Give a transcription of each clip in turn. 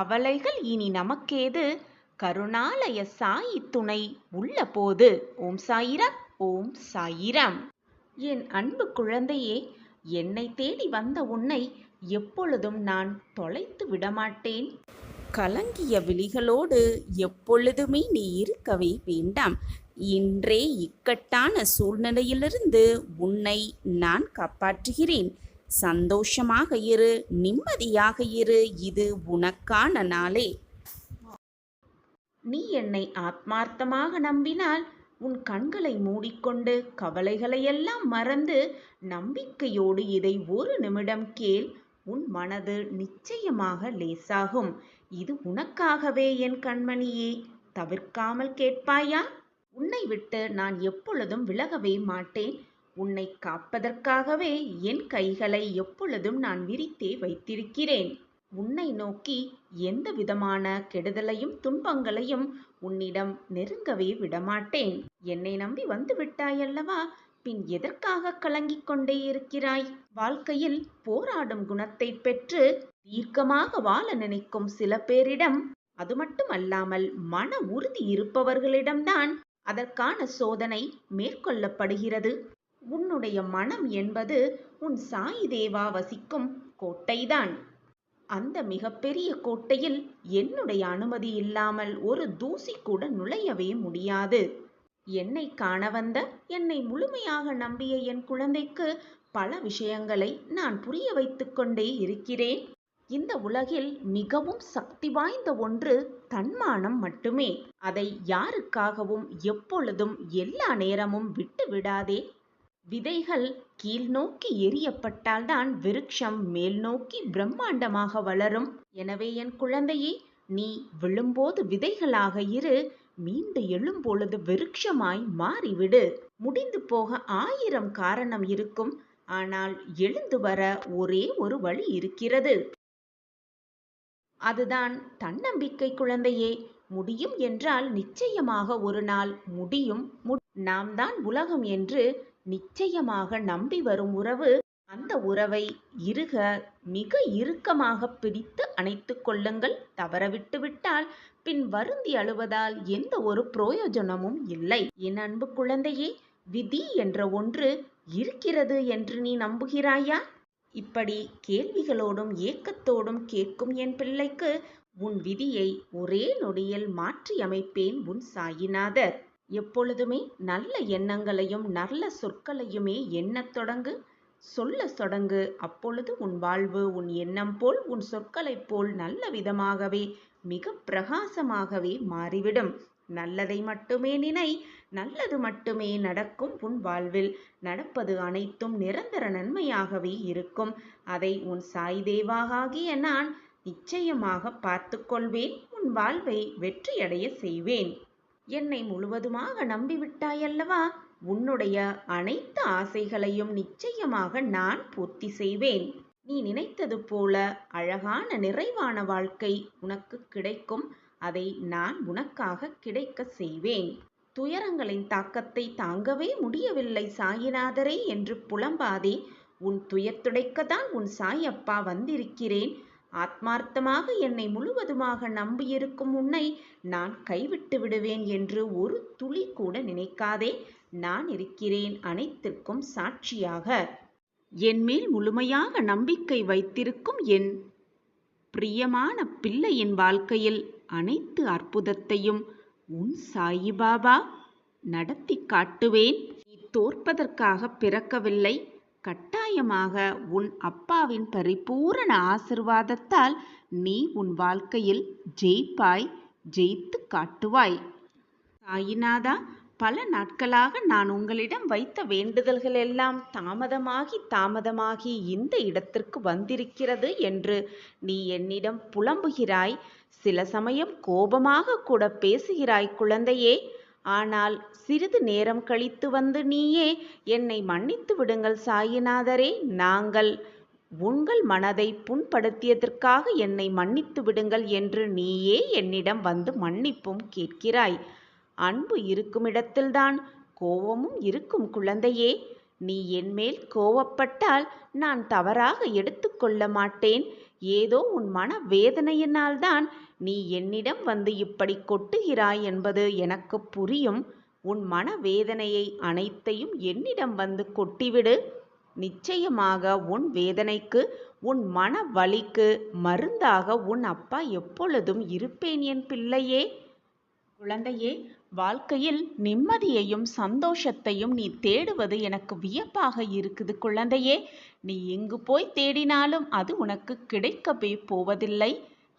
கவலைகள் இனி நமக்கேது, கருணாலய சாயி துணை உள்ளபோது. ஓம் சாயிராம். ஓம் சாயிராம். என் அன்பு குழந்தையே, என்னை தேடி வந்த உன்னை எப்பொழுதும் நான் தொலைத்து விடமாட்டேன். கலங்கிய விழிகளோடு எப்பொழுதுமே நீ இருக்கவே வேண்டாம். இன்றே இக்கட்டான சூழ்நிலையிலிருந்து உன்னை நான் காப்பாற்றுகிறேன். சந்தோஷமாக இரு, நிம்மதியாக இரு. இது உனக்கான நாளே. நீ என்னை ஆத்மார்த்தமாக நம்பினால் உன் கண்களை மூடிக்கொண்டு கவலைகளையெல்லாம் மறந்து நம்பிக்கையோடு இதை ஒரு நிமிடம் கேள். உன் மனது நிச்சயமாக லேசாகும். இது உனக்காகவே என் கண்மணியே. தவிர்க்காமல் கேட்பாயா? உன்னை விட்டு நான் எப்பொழுதும் விலகவே மாட்டேன். உன்னை காப்பதற்காகவே என் கைகளை எப்பொழுதும் நான் விரித்தே வைத்திருக்கிறேன். உன்னை நோக்கி எந்த விதமான கெடுதலையும் துன்பங்களையும் உன்னிடம் நெருங்கவே விடமாட்டேன். என்னை நம்பி வந்து விட்டாயல்லவா, பின் எதற்காக கலங்கிக் கொண்டே இருக்கிறாய்? வாழ்க்கையில் போராடும் குணத்தை பெற்று தீர்க்கமாக வாழ நினைக்கும் சில பேரிடம், அது மட்டுமல்லாமல் மன உறுதி இருப்பவர்களிடம்தான் அதற்கான சோதனை மேற்கொள்ளப்படுகிறது. உன்னுடைய மனம் என்பது உன் சாயி தேவா வசிக்கும் கோட்டைதான். அந்த மிகப்பெரிய கோட்டையில் என்னுடைய அனுமதி இல்லாமல் ஒரு தூசி கூட நுழையவே முடியாது. என்னை காண வந்த, என்னை முழுமையாக நம்பிய என் குழந்தைக்கு பல விஷயங்களை நான் புரிய வைத்து கொண்டே இருக்கிறேன். இந்த உலகில் மிகவும் சக்தி வாய்ந்த ஒன்று தன்மானம் மட்டுமே. அதை யாருக்காகவும் எப்பொழுதும் எல்லா நேரமும் விட்டு விடாதே. விதைகள் கீழ் நோக்கி எரியப்பட்டால்தான் விருட்சம் மேல் நோக்கி பிரம்மாண்டமாக வளரும். எனவே என் குழந்தையே, நீ விழும்போது விதைகளாக இரு, மீண்டு எழும்பொழுது விருட்சமாய் மாறிவிடு. முடிந்து போக 1000 காரணம் இருக்கும், ஆனால் எழுந்து வர ஒரே ஒரு வழி இருக்கிறது. அதுதான் தன்னம்பிக்கை குழந்தையே. முடியும் என்றால் நிச்சயமாக ஒரு நாள் முடியும். நாம் தான் உலகம் என்று நிச்சயமாக நம்பி வரும் உறவு, அந்த உறவை மிக இறுக்கமாக பிடித்து அணைத்துக் கொள்ளுங்கள். தவறவிட்டு விட்டால் பின் வருந்தி அழுவதால் எந்த ஒரு பிரயோஜனமும் இல்லை. என் அன்பு குழந்தையே, விதி என்ற ஒன்று இருக்கிறது என்று நீ நம்புகிறாயா? இப்படி கேள்விகளோடும் ஏக்கத்தோடும் கேட்கும் என் பிள்ளைக்கு உன் விதியை ஒரே நொடியில் மாற்றியமைப்பேன் உன் சாயிநாதர். எப்பொழுதுமே நல்ல எண்ணங்களையும் நல்ல சொற்களையுமே எண்ணத் தொடங்கு, சொல்லத் தொடங்கு. அப்பொழுது உன் வாழ்வு உன் எண்ணம் போல், உன் சொற்களைப் போல் நல்ல விதமாகவே மிக பிரகாசமாகவே மாறிவிடும். நல்லதை மட்டுமே நினை, நல்லது மட்டுமே நடக்கும். உன் வாழ்வில் நடப்பது அனைத்தும் நிரந்தர நன்மையாகவே இருக்கும். அதை உன் சாய் தேவாகிய நான் நிச்சயமாக பார்த்து கொள்வேன். உன் வாழ்வை வெற்றியடைய செய்வேன். என்னை முழுவதுமாக நம்பிவிட்டாயல்லவா, உன்னுடைய அனைத்து ஆசைகளையும் நிச்சயமாக நான் பூர்த்தி செய்வேன். நீ நினைத்தது போல அழகான நிறைவான வாழ்க்கை உனக்கு கிடைக்கும். அதை நான் உனக்காக கிடைக்க செய்வேன். துயரங்களின் தாக்கத்தை தாங்கவே முடியவில்லை சாயிநாதரே என்று புலம்பாதே. உன் துயர் துடைக்கத்தான் உன் சாய் அப்பா வந்திருக்கிறேன். ஆத்மார்த்தமாக என்னை முழுவதுமாக நம்பியிருக்கும் உன்னை நான் கைவிட்டு விடுவேன் என்று ஒரு துளி கூட நினைக்காதே. நான் இருக்கிறேன் அனைத்திற்கும் சாட்சியாக. என்மேல் முழுமையாக நம்பிக்கை வைத்திருக்கும் என் பிரியமான பிள்ளையின் வாழ்க்கையில் அனைத்து அற்புதத்தையும் உன் சாயிபாபா நடத்தி காட்டுவேன். நீ தோற்பதற்காக பிறக்கவில்லை. கட்டாயமாக உன் அப்பாவின் பரிபூரண ஆசிர்வாதத்தால் நீ உன் வாழ்க்கையில் ஜெயிப்பாய், ஜெயித்து காட்டுவாய். சாயிநாதா, பல நாட்களாக நான் உங்களிடம் வைத்த வேண்டுதல்கள் எல்லாம் தாமதமாகி இந்த இடத்திற்கு வந்திருக்கிறது என்று நீ என்னிடம் புலம்புகிறாய். சில சமயம் கோபமாக கூட பேசுகிறாய் குழந்தையே. ஆனால் சிறிது நேரம் கழித்து வந்து நீயே என்னை மன்னித்து விடுங்கள் சாயிநாதரே, நாங்கள் உங்கள் மனதை புண்படுத்தியதற்காக என்னை மன்னித்து விடுங்கள் என்று நீயே என்னிடம் வந்து மன்னிப்பும் கேட்கிறாய். அன்பு இருக்கும் இடத்தில்தான் கோபமும் இருக்கும் குழந்தையே. நீ என்மேல் கோபப்பட்டால் நான் தவறாக எடுத்துக்கொள்ள மாட்டேன். ஏதோ உன் மன வேதனையினால்தான் நீ என்னிடம் வந்து இப்படி கொட்டுகிறாய் என்பது எனக்கு புரியும். உன் மன வேதனையை அனைத்தையும் என்னிடம் வந்து கொட்டிவிடு. நிச்சயமாக உன் வேதனைக்கு, உன் மன வலிக்கு மருந்தாக உன் அப்பா எப்பொழுதும் இருப்பேன் என் பிள்ளையே. குழந்தையே, வாழ்க்கையில் நிம்மதியையும் சந்தோஷத்தையும் நீ தேடுவது எனக்கு வியப்பாக இருக்குது குழந்தையே. நீ எங்கு போய் தேடினாலும் அது உனக்கு கிடைக்கவே போவதில்லை.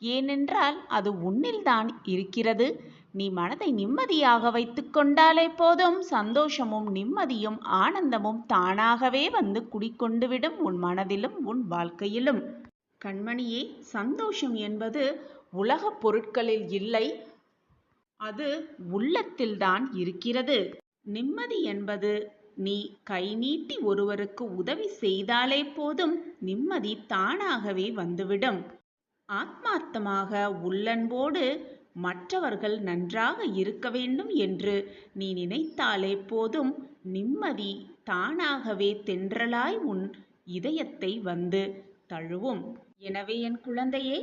ஏனென்றால் அது உன்னில்தான் இருக்கிறது. நீ மனதை நிம்மதியாக வைத்து கொண்டாலே போதும், சந்தோஷமும் நிம்மதியும் ஆனந்தமும் தானாகவே வந்து குடிக்கொண்டுவிடும் உன் மனதிலும் உன் வாழ்க்கையிலும். கண்மணியே, சந்தோஷம் என்பது உலக பொருட்களில் இல்லை, அது உள்ளத்தில்தான் இருக்கிறது. நிம்மதி என்பது நீ கை நீட்டி ஒருவருக்கு உதவி செய்தாலே போதும், நிம்மதி தானாகவே வந்துவிடும். ஆத்மார்த்தமாக உள்ளன்போடு மற்றவர்கள் நன்றாக இருக்க வேண்டும் என்று நீ நினைத்தாலே போதும், நிம்மதி தானாகவே தென்றலாய் உன் இதயத்தை வந்து தழுவும். எனவே என் குழந்தையே,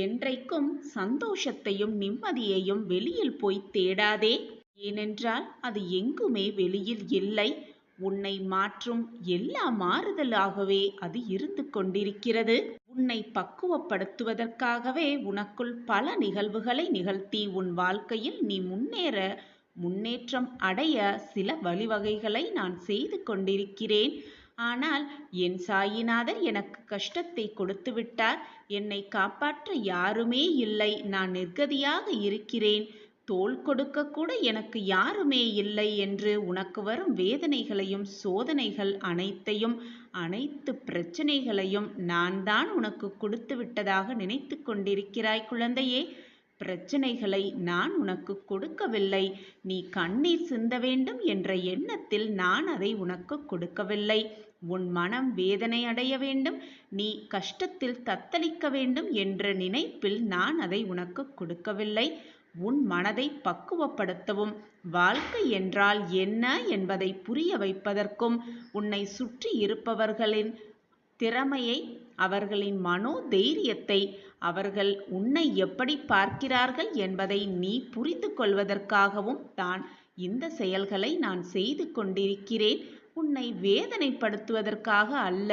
என்றைக்கும் சந்தோஷத்தையும் நிம்மதியையும் வெளியில் போய் தேடாதே. ஏனென்றால் அது எங்குமே வெளியில் இல்லை. உன்னை மாற்றும் எல்லா மாறுதலாகவே அது இருந்து கொண்டிருக்கிறது. உன்னை பக்குவப்படுத்துவதற்காகவே உனக்குள் பல நிகழ்வுகளை நிகழ்த்தி உன் வாழ்க்கையில் நீ முன்னேற்றம் அடைய சில வழிவகைகளை நான் செய்து கொண்டிருக்கிறேன். ஆனால் என் சாயிநாதர் எனக்கு கஷ்டத்தை கொடுத்து விட்டார். என்னை காப்பாற்ற யாருமே இல்லை. நான் நிர்கதியாக இருக்கிறேன். தோள் கொடுக்க கூட எனக்கு யாருமே இல்லை என்று உனக்கு வரும் வேதனைகளையும் சோதனைகள் அனைத்து பிரச்சனைகளையும் நான் தான் உனக்கு கொடுத்து விட்டதாக நினைத்து கொண்டிருக்கிறாய் குழந்தையே. பிரச்சனைகளை நான் உனக்கு கொடுக்கவில்லை. நீ கண்ணீர் சிந்த வேண்டும் என்ற எண்ணத்தில் நான் அதை உனக்கு கொடுக்கவில்லை. உன் மனம் வேதனை அடைய வேண்டும், நீ கஷ்டத்தில் தத்தளிக்க வேண்டும் என்ற நினைப்பில் நான் அதை உனக்கு கொடுக்கவில்லை. உன் மனதை பக்குவப்படுத்தவும், வாழ்க்கை என்றால் என்ன என்பதை புரிய வைப்பதற்கும், உன்னை சுற்றி இருப்பவர்களின் திறமையை, அவர்களின் மனோதைரியத்தை, அவர்கள் உன்னை எப்படி பார்க்கிறார்கள் என்பதை நீ புரிந்து கொள்வதற்காகவும் தான் இந்த செயல்களை நான் செய்து கொண்டிருக்கிறேன். உன்னை வேதனைப்படுத்துவதற்காக அல்ல.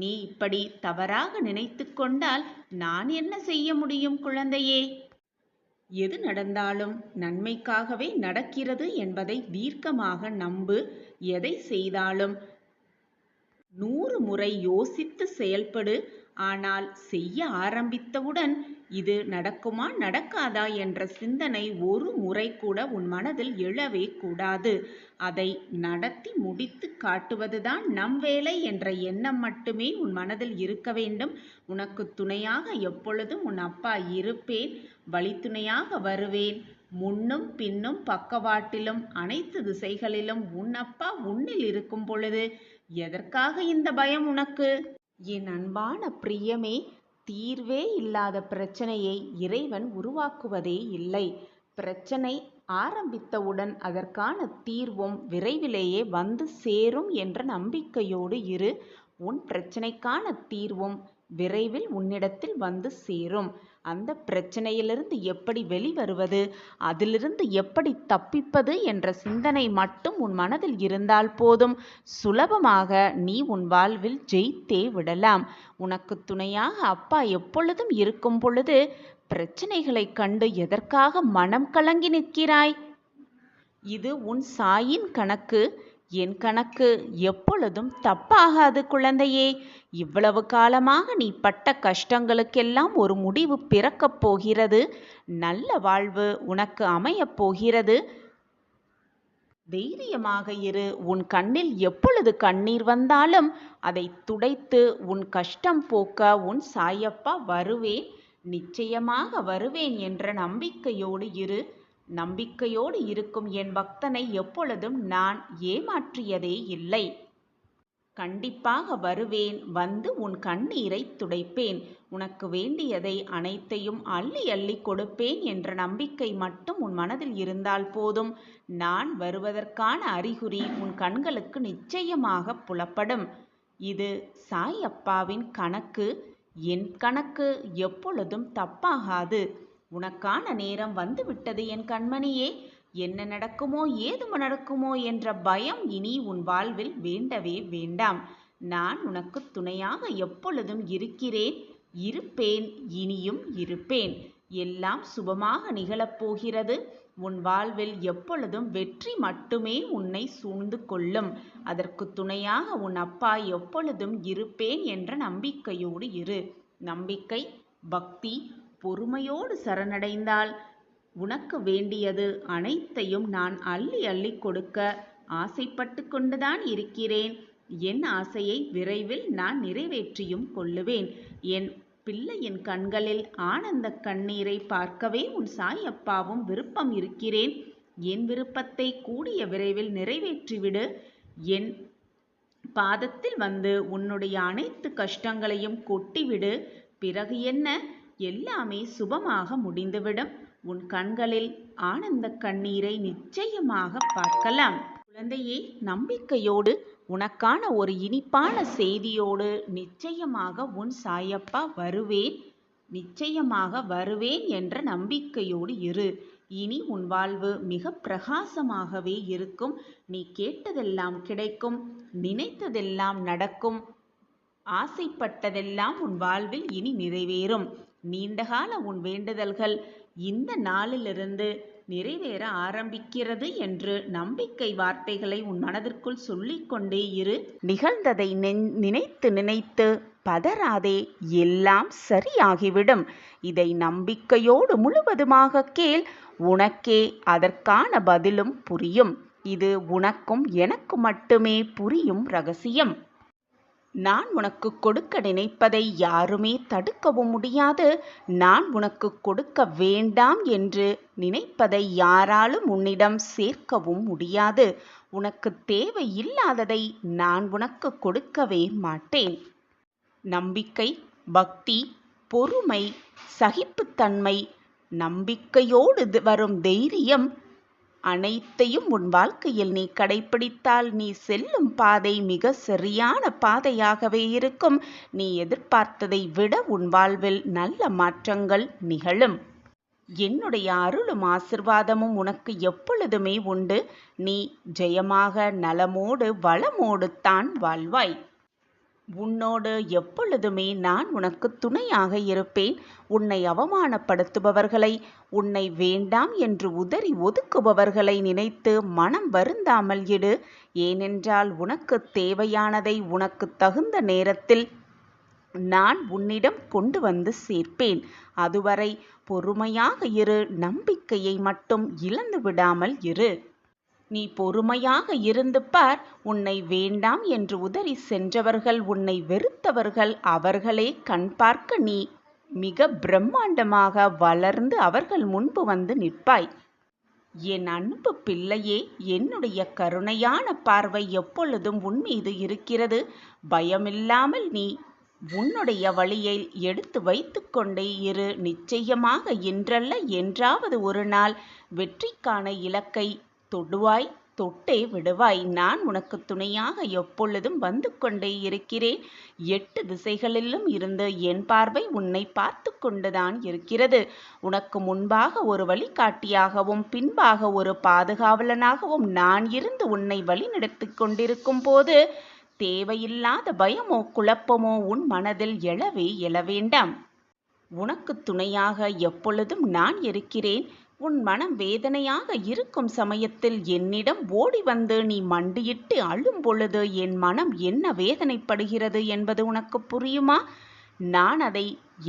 நீ இப்படி தவறாக நினைத்து கொண்டால் நான் என்ன செய்ய முடியும் குழந்தையே? எது நடந்தாலும் நன்மைக்காகவே நடக்கிறது என்பதை தீர்க்கமாக நம்பு. எதை செய்தாலும் 100 முறை யோசித்து செயல்படு. ஆனால் செய்ய ஆரம்பித்தவுடன் இது நடக்குமா நடக்காதா என்ற சிந்தனை ஒரு முறை கூட உன் மனதில் எழவே கூடாது. அதை நடத்தி முடித்து காட்டுவதுதான் நம் வேலை என்ற எண்ணம் மட்டுமே உன் மனதில் இருக்க வேண்டும். உனக்கு துணையாக எப்பொழுதும் உன் அப்பா இருப்பேன். வழித்துணையாக வருவேன். முன்னும் பின்னும் பக்கவாட்டிலும் அனைத்து திசைகளிலும் உன் அப்பா உன்னில் இருக்கும் பொழுது எதற்காக இந்த பயம் உனக்கு? என் அன்பான பிரியமே, தீர்வே இல்லாத பிரச்சனையை இறைவன் உருவாக்குவதே இல்லை. பிரச்சனை ஆரம்பித்தவுடன் அதற்கான தீர்வும் விரைவிலேயே வந்து சேரும் என்ற நம்பிக்கையோடு இரு. உன் பிரச்சனைக்கான தீர்வும் விரைவில் உன்னிடத்தில் வந்து சேரும். அந்த பிரச்சனையிலிருந்து எப்படி வெளிவருவது, அதிலிருந்து எப்படி தப்பிப்பது என்ற சிந்தனை மட்டும் உன் மனதில் இருந்தால் போதும், சுலபமாக நீ உன் வாழ்வில் ஜெயித்தே விடலாம். உனக்கு துணையாக அப்பா எப்பொழுதும் இருக்கும் பொழுது பிரச்சனைகளை கண்டு எதற்காக மனம் கலங்கி நிற்கிறாய்? இது உன் சாயின் கணக்கு. என் கணக்கு எப்பொழுதும் தப்பாகாது குழந்தையே. இவ்வளவு காலமாக நீ பட்ட கஷ்டங்களுக்கெல்லாம் ஒரு முடிவு பிறக்கப் போகிறது. நல்ல வாழ்வு உனக்கு அமையப் போகிறது. தைரியமாக இரு. உன் கண்ணில் எப்பொழுது கண்ணீர் வந்தாலும் அதை துடைத்து உன் கஷ்டம் போக்க உன் சாயப்பா வருவேன், நிச்சயமாக வருவேன் என்ற நம்பிக்கையோடு இரு. நம்பிக்கையோடு இருக்கும் என் பக்தனை எப்பொழுதும் நான் ஏமாற்றியதே இல்லை. கண்டிப்பாக வருவேன். வந்து உன் கண்ணீரை துடைப்பேன். உனக்கு வேண்டியதை அனைத்தையும் அள்ளி அள்ளி கொடுப்பேன் என்ற நம்பிக்கை மட்டும் உன் மனதில் இருந்தால் போதும். நான் வருவதற்கான அறிகுறி உன் கண்களுக்கு நிச்சயமாக புலப்படும். இது சாய் அப்பாவின் கணக்கு. என் கணக்கு எப்பொழுதும் தப்பாகாது. உனக்கான நேரம் வந்துவிட்டது என் கண்மணியே. என்ன நடக்குமோ ஏது நடக்குமோ என்ற பயம் இனி உன் வாழ்வில் வேண்டவே வேண்டாம். நான் உனக்கு துணையாக எப்பொழுதும் இருக்கிறேன், இருப்பேன், இனியும் இருப்பேன். எல்லாம் சுபமாக நிகழப்போகிறது. உன் வாழ்வில் எப்பொழுதும் வெற்றி மட்டுமே உன்னை சூழ்ந்து கொள்ளும். அதற்கு துணையாக உன் அப்பா எப்பொழுதும் இருப்பேன் என்ற நம்பிக்கையோடு இரு. நம்பிக்கை, பக்தி, பொறுமையோடு சரணடைந்தால் உனக்கு வேண்டியது அனைத்தையும் நான் அள்ளி அள்ளி கொடுக்க ஆசைப்பட்டு கொண்டுதான் இருக்கிறேன். என் ஆசையை விரைவில் நான் நிறைவேற்றியும் கொள்ளுவேன். என் பிள்ளையின் கண்களில் ஆனந்த கண்ணீரை பார்க்கவே உன் சாயப்பாவும் விருப்பம் இருக்கிறேன். என் விருப்பத்தை கூடிய விரைவில் நிறைவேற்றிவிடு. என் பாதத்தில் வந்து உன்னுடைய அனைத்து கஷ்டங்களையும் கொட்டிவிடு. பிறகு என்ன, எல்லாமே சுபமாக முடிந்துவிடும். உன் கண்களில் ஆனந்த கண்ணீரை நிச்சயமாக பார்க்கலாம். குழந்தையே, நம்பிக்கையோடு உனக்கான ஒரு இனிப்பான செய்தியோடு நிச்சயமாக உன் சாயப்பா வருவேன், நிச்சயமாக வருவேன் என்ற நம்பிக்கையோடு இரு. இனி உன் வாழ்வு மிக பிரகாசமாகவே இருக்கும். நீ கேட்டதெல்லாம் கிடைக்கும், நினைத்ததெல்லாம் நடக்கும், ஆசைப்பட்டதெல்லாம் உன் வாழ்வில் இனி நிறைவேறும். நீண்டகால உன் வேண்டுதல்கள் இந்த நாளிலிருந்து நிறைவேற ஆரம்பிக்கிறது என்று நம்பிக்கை வார்த்தைகளை உன் மனதிற்குள் சொல்லிக்கொண்டே இரு. நிகழ்ந்ததை நினைத்து நினைத்து பதறாதே, எல்லாம் சரியாகிவிடும். இதை நம்பிக்கையோடு முழுவதுமாக கேள், உனக்கே அதற்கான பதிலும் புரியும். இது உனக்கும் எனக்கு மட்டுமே புரியும் ரகசியம். நான் உனக்கு கொடுக்க நினைப்பதை யாருமே தடுக்கவும் முடியாது. நான் உனக்கு கொடுக்க வேண்டாம் என்று நினைப்பதை யாராலும் உன்னிடம் சேர்க்கவும் முடியாது. உனக்கு தேவையில்லாததை நான் உனக்கு கொடுக்கவே மாட்டேன். நம்பிக்கை, பக்தி, பொறுமை, சகிப்புத்தன்மை, நம்பிக்கையோடு வரும் தைரியம் அனைத்தையும் உன் வாழ்க்கையில் நீ கடைபிடித்தால் நீ செல்லும் பாதை மிக சரியான பாதையாகவே இருக்கும். நீ எதிர்பார்த்ததை விட உன் வாழ்வில் நல்ல மாற்றங்கள் நிகழும். என்னுடைய அருளும் ஆசிர்வாதமும் உனக்கு எப்பொழுதுமே உண்டு. நீ ஜெயமாக நலமோடு வளமோடு தான் வாழ்வாய். உன்னோடு எப்பொழுதுமே நான் உனக்கு துணையாக இருப்பேன். உன்னை அவமானப்படுத்துபவர்களை, உன்னை வேண்டாம் என்று உதறி ஒதுக்குபவர்களை நினைத்து மனம் வருந்தாமல் இடு. ஏனென்றால் உனக்கு தேவையானதை உனக்கு தகுந்த நேரத்தில் நான் உன்னிடம் கொண்டு வந்து சேர்ப்பேன். அதுவரை பொறுமையாக இரு. நம்பிக்கையை மட்டும் இழந்து விடாமல் இரு. நீ பொறுமையாக இருந்து பார். உன்னை வேண்டாம் என்று உதறி சென்றவர்கள், உன்னை வெறுத்தவர்கள், அவர்களே கண் பார்க்க நீ மிக பிரம்மாண்டமாக வளர்ந்து அவர்கள் முன்பு வந்து நிற்பாய். என் அன்பு பிள்ளையே, என்னுடைய கருணையான பார்வை எப்பொழுதும் உன் மீது இருக்கிறது. பயமில்லாமல் நீ உன்னுடைய வழியை எடுத்து வைத்து கொண்டே இரு. நிச்சயமாக இன்றல்ல என்றாவது ஒரு நாள் வெற்றிக்கான இலக்கை தொடுவாய், தொட்டே விடுவாய். நான் உனக்கு துணையாக எப்பொழுதும் வந்து கொண்டே இருக்கிறேன். 8 திசைகளிலும் இருந்து என் பார்வை உன்னை பார்த்து கொண்டுதான் இருக்கிறது. உனக்கு முன்பாக ஒரு வழிகாட்டியாகவும் பின்பாக ஒரு பாதுகாவலனாகவும் நான் இருந்து உன்னை வழிநடத்தி கொண்டிருக்கும் போது தேவையில்லாத பயமோ குழப்பமோ உன் மனதில் எழவே எழ வேண்டாம். உனக்கு துணையாக எப்பொழுதும் நான் இருக்கிறேன். உன் மனம் வேதனையாக இருக்கும் சமயத்தில் என்னிடம் ஓடி வந்து நீ மண்டியிட்டு அழும் பொழுது என் மனம் என்ன வேதனைப்படுகிறது என்பது உனக்கு புரியுமா? நான் அதை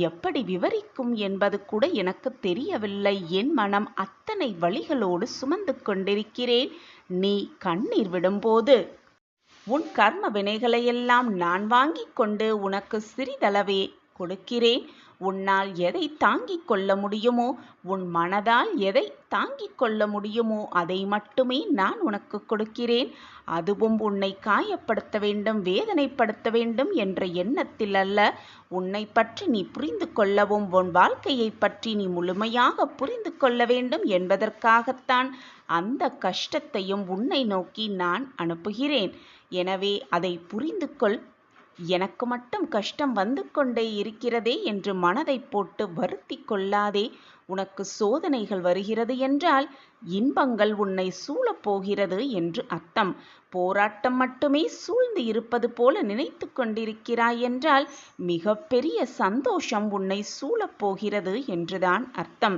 எப்படி விவரிக்கும் என்பது கூட எனக்கு தெரியவில்லை. என் மனம் அத்தனை வழிகளோடு சுமந்து கொண்டிருக்கிறேன். நீ கண்ணீர் விடும்போது உன் கர்ம வினைகளையெல்லாம் நான் வாங்கிக் கொண்டு உனக்கு சிறிதளவே கொடுக்கிறேன். உன்னால் எதை தாங்கிக் கொள்ள முடியுமோ, உன் மனதால் எதை தாங்கிக் கொள்ள முடியுமோ அதை மட்டுமே நான் உனக்கு கொடுக்கிறேன். அதுவும் உன்னை காயப்படுத்த வேண்டும், வேதனைப்படுத்த வேண்டும் என்ற எண்ணத்தில் அல்ல. உன்னை பற்றி நீ புரிந்து கொள்ளவும் உன் வாழ்க்கையை பற்றி நீ முழுமையாக புரிந்து கொள்ள வேண்டும் என்பதற்காகத்தான் அந்த கஷ்டத்தையும் உன்னை நோக்கி நான் அனுப்புகிறேன். எனவே அதை புரிந்து கொள். எனக்கு மட்டும் கஷ்டம் வந்து கொண்டே இருக்கிறதே என்று மனதை போட்டு வருத்தி கொள்ளாதே. உனக்கு சோதனைகள் வருகிறது என்றால் இன்பங்கள் உன்னை சூழப்போகிறது என்று அர்த்தம். போராட்டம் மட்டுமே சூழ்ந்து இருப்பது போல நினைத்து கொண்டிருக்கிறாய் என்றால் மிகப்பெரிய சந்தோஷம் உன்னை சூழப்போகிறது என்றுதான் அர்த்தம்.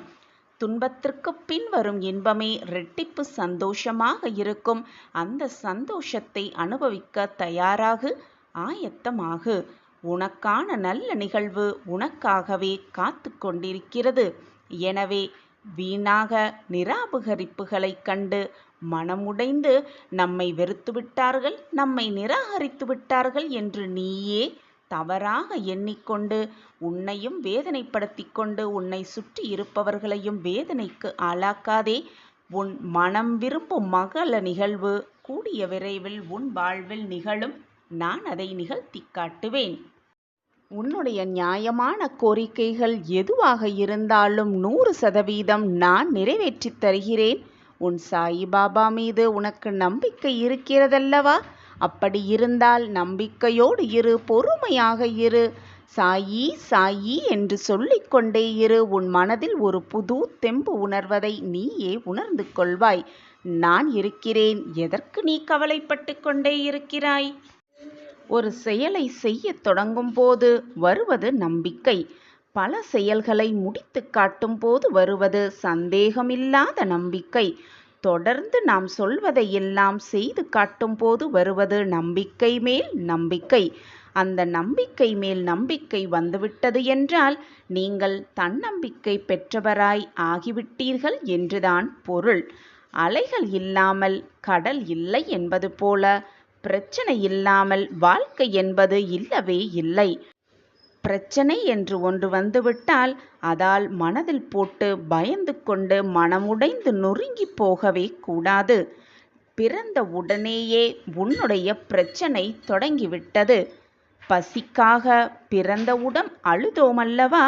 துன்பத்திற்கு பின் வரும் இன்பமே இரட்டிப்பு சந்தோஷமாக இருக்கும். அந்த சந்தோஷத்தை அனுபவிக்க தயாராகு, ஆயத்தமாகு. உனக்கான நல்ல நிகழ்வு உனக்காகவே காத்து கொண்டிருக்கிறது. எனவே வீணாக நிராபகரிப்புகளை கண்டு மனமுடைந்து நம்மை வெறுத்து விட்டார்கள், நம்மை நிராகரித்து விட்டார்கள் என்று நீயே தவறாக எண்ணிக்கொண்டு உன்னையும் வேதனைப்படுத்தி கொண்டு உன்னை சுற்றி இருப்பவர்களையும் வேதனைக்கு ஆளாக்காதே. உன் மனம் விரும்பும் மகள நிகழ்வு கூடிய விரைவில் உன் வாழ்வில் நிகழும். நான் அதை நிகழ்த்தி காட்டுவேன். உன்னுடைய நியாயமான கோரிக்கைகள் எதுவாக இருந்தாலும் 100% நான் நிறைவேற்றித் தருகிறேன். உன் சாயிபாபா மீது உனக்கு நம்பிக்கை இருக்கிறதல்லவா? அப்படி இருந்தால் நம்பிக்கையோடு இரு, பொறுமையாக இரு. சாயி சாயி என்று சொல்லிக்கொண்டே இரு. உன் மனதில் ஒரு புது தெம்பு உணர்வதை நீயே உணர்ந்து கொள்வாய். நான் இருக்கிறேன், எதற்கு நீ கவலைப்பட்டு கொண்டே இருக்கிறாய்? ஒரு செயலை செய்ய தொடங்கும் போது வருவது நம்பிக்கை. பல செயல்களை முடித்து காட்டும் போது வருவது சந்தேகமில்லாத நம்பிக்கை. தொடர்ந்து நாம் சொல்வதை எல்லாம் செய்து காட்டும் போது வருவது நம்பிக்கை மேல் நம்பிக்கை. அந்த நம்பிக்கை மேல் நம்பிக்கை வந்துவிட்டது என்றால் நீங்கள் தன்னம்பிக்கை பெற்றவராய் ஆகிவிட்டீர்கள் என்றுதான் பொருள். அலைகள் இல்லாமல் கடல் இல்லை என்பது போல பிரச்சனை இல்லாமல் வாழ்க்கை என்பது இல்லவே இல்லை. பிரச்சனை என்று ஒன்று வந்துவிட்டால் அதால் மனதில் போட்டு பயந்து கொண்டு மனமுடைந்து நொறுங்கி போகவே கூடாது. பிறந்த உடனேயே உன்னுடைய பிரச்சனை தொடங்கிவிட்டது. பசிக்காக பிறந்தவுடன் அழுதோமல்லவா?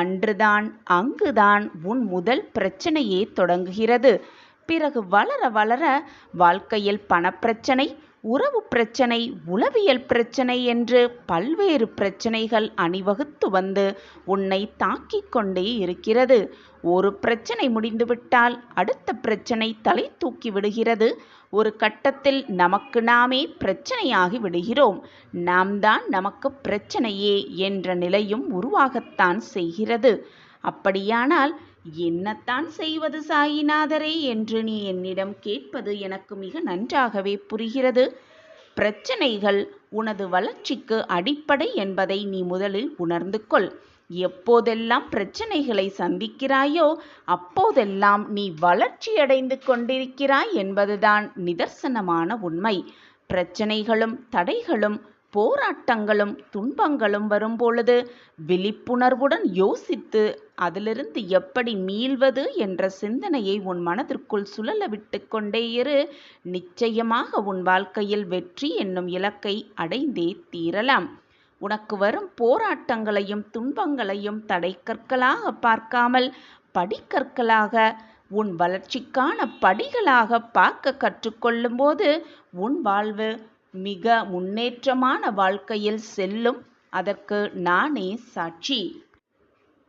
அன்றுதான் அங்குதான் உன் முதல் பிரச்சனையே தொடங்குகிறது. பிறகு வளர வளர வாழ்க்கையில் பணப்பிரச்சனை, உறவு பிரச்சனை, உளவியல் பிரச்சனை என்று பல்வேறு பிரச்சனைகள் அணிவகுத்து வந்து உன்னை தாக்கிக் கொண்டே இருக்கிறது. ஒரு பிரச்சனை முடிந்துவிட்டால் அடுத்த பிரச்சனை தலை தூக்கி விடுகிறது. ஒரு கட்டத்தில் நமக்கு நாமே பிரச்சனையாகி விடுகிறோம். நாம் தான் நமக்கு பிரச்சனையே என்ற நிலையும் உருவாகத்தான் செய்கிறது. அப்படியானால் என்னத்தான் செய்வது சாயிநாதரே என்று நீ என்னிடம் கேட்பது எனக்கு மிக நன்றாகவே புரிகிறது. பிரச்சனைகள் உனது வளர்ச்சிக்கு அடிப்படை என்பதை நீ முதலில் உணர்ந்து கொள். எப்போதெல்லாம் பிரச்சனைகளை சந்திக்கிறாயோ அப்போதெல்லாம் நீ வளர்ச்சியடைந்து கொண்டிருக்கிறாய் என்பதுதான் நிதர்சனமான உண்மை. பிரச்சனைகளும் தடைகளும் போராட்டங்களும் துன்பங்களும் வரும்பொழுது விழிப்புணர்வுடன் யோசித்து அதிலிருந்து எப்படி மீள்வது என்ற சிந்தனையை உன் மனதிற்குள் சுழல விட்டு கொண்டே இரு. நிச்சயமாக உன் வாழ்க்கையில் வெற்றி என்னும் இலக்கை அடைந்தே தீரலாம். உனக்கு வரும் போராட்டங்களையும் துன்பங்களையும் தடைக்கற்களாக பார்க்காமல் படிக்கற்களாக, உன் வளர்ச்சிக்கான படிகளாக பார்க்க கற்றுக்கொள்ளும் போது உன் வாழ்வு மிக முன்னேற்றமான வாழ்க்கையில் செல்லும். அதற்கு நானே சாட்சி.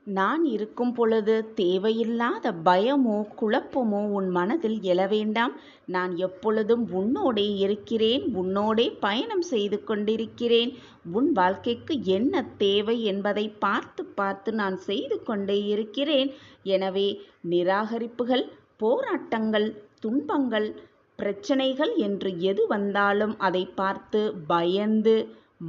நான் இருக்கும் பொழுது தேவையில்லாத பயமோ குழப்பமோ உன் மனதில் எழ வேண்டாம். நான் எப்பொழுதும் உன்னோடே இருக்கிறேன், உன்னோடே பயணம் செய்து கொண்டிருக்கிறேன். உன் வாழ்க்கைக்கு என்ன தேவை என்பதை பார்த்து பார்த்து நான் செய்து கொண்டே இருக்கிறேன். எனவே நிராகரிப்புகள், போராட்டங்கள், துன்பங்கள், பிரச்சனைகள் என்று எது வந்தாலும் அதை பார்த்து பயந்து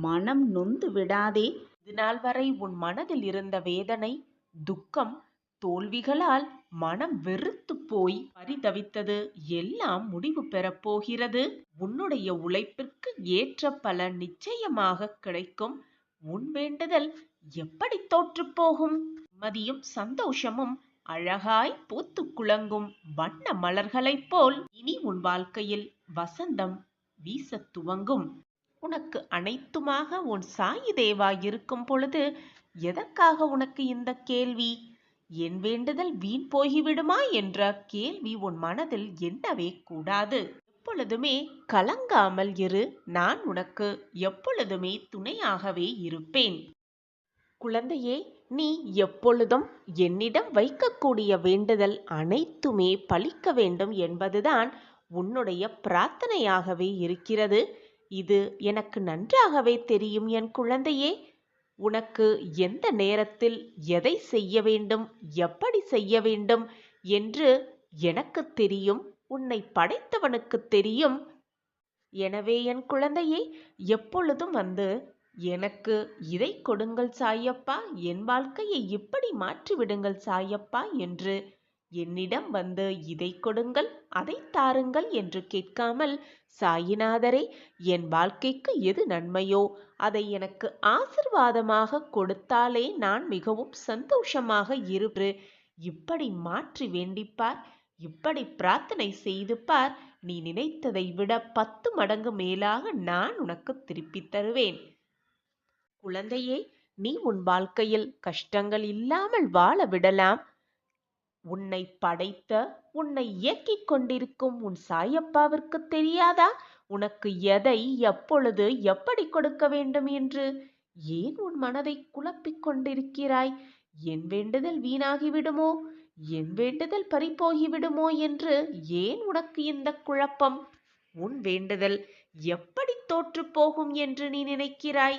மனம் நொந்து விடாதே. இதுநாள் வரை உன் மனதில் இருந்த வேதனை, துக்கம், தோல்விகளால் மனம் வெறுத்து போய் பரிதவித்தது எல்லாம் முடிவு பெறப்போகிறது. உன்னுடைய உழைப்பிற்கு ஏற்ற பலன் நிச்சயமாக கிடைக்கும். உன் வேண்டுதல் எப்படி தோற்று போகும்? நிம்மதியும் சந்தோஷமும் அழகாய் பூத்து குலங்கும் வண்ண மலர்களைப் போல் இனி உன் வாழ்க்கையில் வசந்தம் வீச துவங்கும். உனக்கு அனைத்துமாக உன் சாயி தேவா இருக்கும் பொழுது எதற்காக உனக்கு இந்த கேள்வி? என் வேண்டுதல் வீண் போகிவிடுமா என்ற கேள்வி உன் மனதில் எண்ணவே கூடாது. எப்பொழுதுமே கலங்காமல் இரு. நான் உனக்கு எப்பொழுதுமே துணையாகவே இருப்பேன். குழந்தையே, நீ எப்பொழுதும் என்னிடம் வைக்கக்கூடிய வேண்டுதல் அனைத்துமே பலிக்க வேண்டும் என்பதுதான் உன்னுடைய பிரார்த்தனையாகவே இருக்கிறது. இது எனக்கு நன்றாகவே தெரியும் என் குழந்தையே. உனக்கு எந்த நேரத்தில் எதை செய்ய வேண்டும், எப்படி செய்ய வேண்டும் என்று எனக்கு தெரியும். உன்னை படைத்தவனுக்கு தெரியும். எனவே என் குழந்தையே, எப்பொழுதும் வந்து எனக்கு இதை கொடுங்கள் சாயப்பா, என் வாழ்க்கையை இப்படி மாற்றிவிடுங்கள் சாயப்பா என்று என்னிடம் வந்து இதை கொடுங்கள், அதை தாருங்கள் என்று கேட்காமல், சாயிநாதரே, என் வாழ்க்கைக்கு எது நன்மையோ அதை எனக்கு ஆசிர்வாதமாக கொடுத்தாலே நான் மிகவும் சந்தோஷமாக இருப்பு. இப்படி மாற்றி வேண்டிப்பார், இப்படி பிரார்த்தனை செய்து பார். நீ நினைத்ததை விட 10 மடங்கு மேலாக நான் உனக்கு திருப்பித் தருவேன். குழந்தையே, நீ உன் வாழ்க்கையில் கஷ்டங்கள் இல்லாமல் வாழ விடலாம். உன்னை படைத்த, உன்னை இயக்கிக் கொண்டிருக்கும் உன் சாயப்பாவிற்கு தெரியாதா உனக்கு எதை எப்பொழுது எப்படி கொடுக்க வேண்டும் என்று? ஏன் உன் மனதை குழப்பிக் கொண்டிருக்கிறாய்? என் வேண்டுதல் வீணாகிவிடுமோ, என் வேண்டுதல் பறிபோகிவிடுமோ என்று ஏன் உனக்கு இந்த குழப்பம்? உன் வேண்டுதல் எப்படி தோற்று போகும் என்று நீ நினைக்கிறாய்?